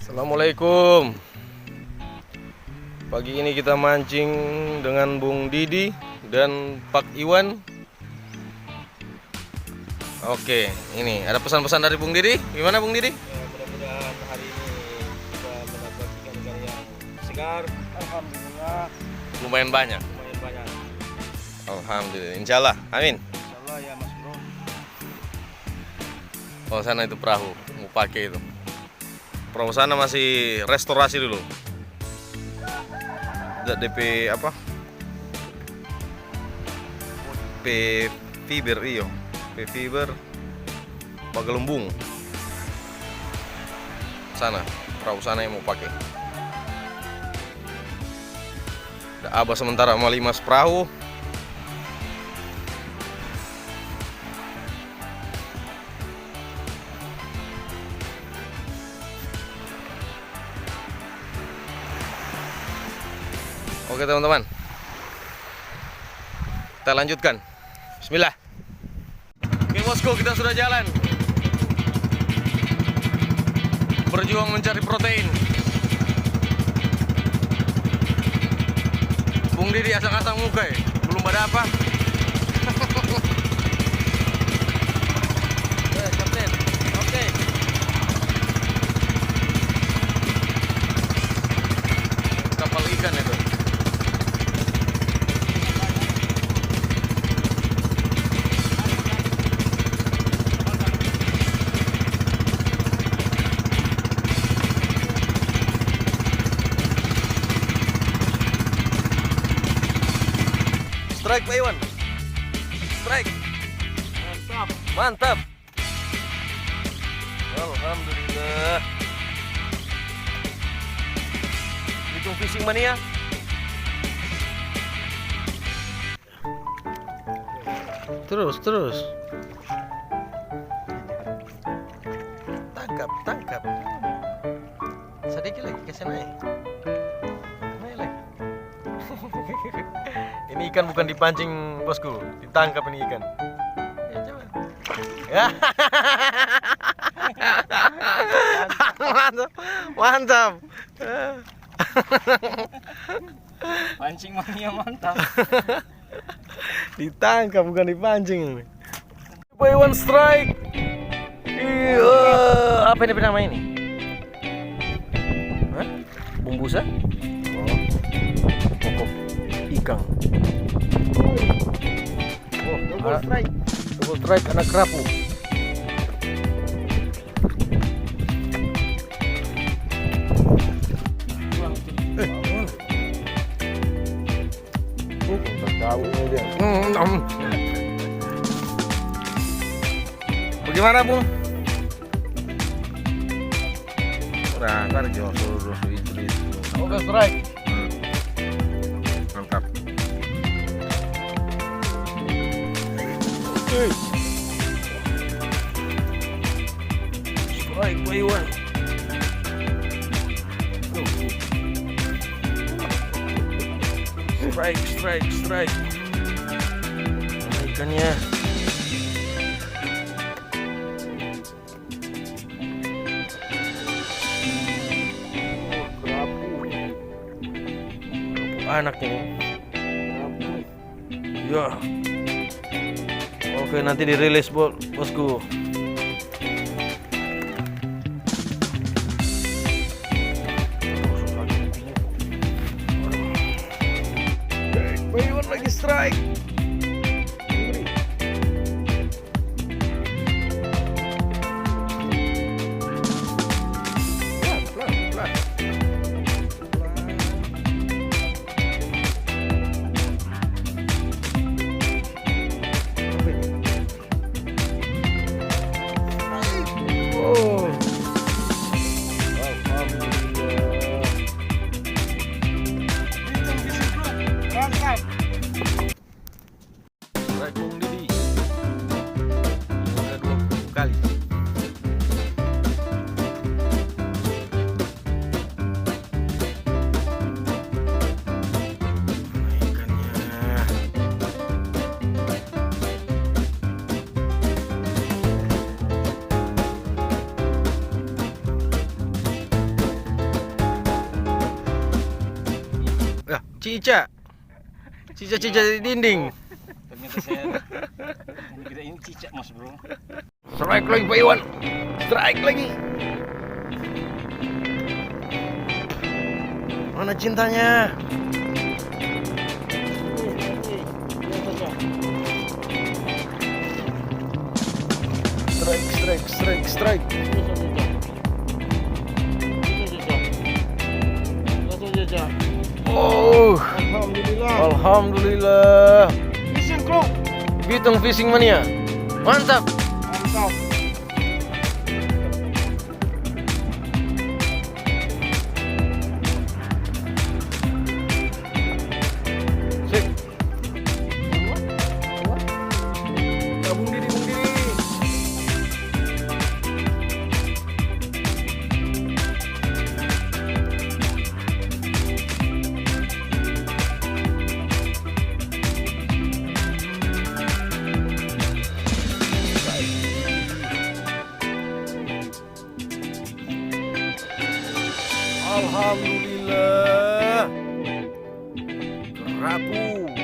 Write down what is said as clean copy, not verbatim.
Assalamualaikum. Pagi ini kita mancing dengan Bung Didi dan Pak Iwan. Oke, ini ada pesan-pesan dari Bung Didi. Gimana Bung Didi? Ya, mudah-mudahan hari ini kita mendapat ikan-ikan yang segar. Alhamdulillah. Lumayan banyak. Lumayan banyak. Alhamdulillah. Insyaallah. Amin. Insyaallah ya Mas Bro. Oh, sana itu perahu mau pakai itu. Perahu sana masih restorasi dulu. DP apa? Fiber iyo. Fiber Pagelembung. Sana, perahu sana yang mau pakai. Ada abah sementara mau 5 perahu. Oke teman-teman, kita lanjutkan. Bismillah. Oke bosku, kita sudah jalan, berjuang mencari protein. Bung Didi asang-asang muka ya, belum ada apa. Kapten, oke. Kapal ikan itu. Strike Pak Iwan. Strike. Mantap. Mantap. Alhamdulillah. Bitung fishing mania. Terus. Tangkap. Sedikit lagi ke sana ya. Ini ikan bukan dipancing bosku, ditangkap ini ikan. Ya coba. Ya. Mantap. Pancing mania mantap. Ditangkap bukan dipancing ini. Pak Iwan strike. Iya, apa ini nama ini? Hah? Bumbusa? Oh. Pokok ikan. Oh, double strike anak kerapu. Bagaimana Bung? Nah, kerja suruh itu. Oke, strike. Mantap. Strike Pak Iwan. Strike. Mana ikannya? Anak ini. Ya. Oke, nanti dirilis bosku. Bayuan lagi strike. Pelan. Cica. Cica-cica di dinding. Ternyata saya kira ini cicak mas bro. Strike lagi Pak Iwan. Strike lagi. Mana cintanya? Strike. Oh, Alhamdulillah. Fishing crew. Bitung fishing mania. Mantap. Mantap. Sip. Bung Didi. Alhamdulillah. Kerapu.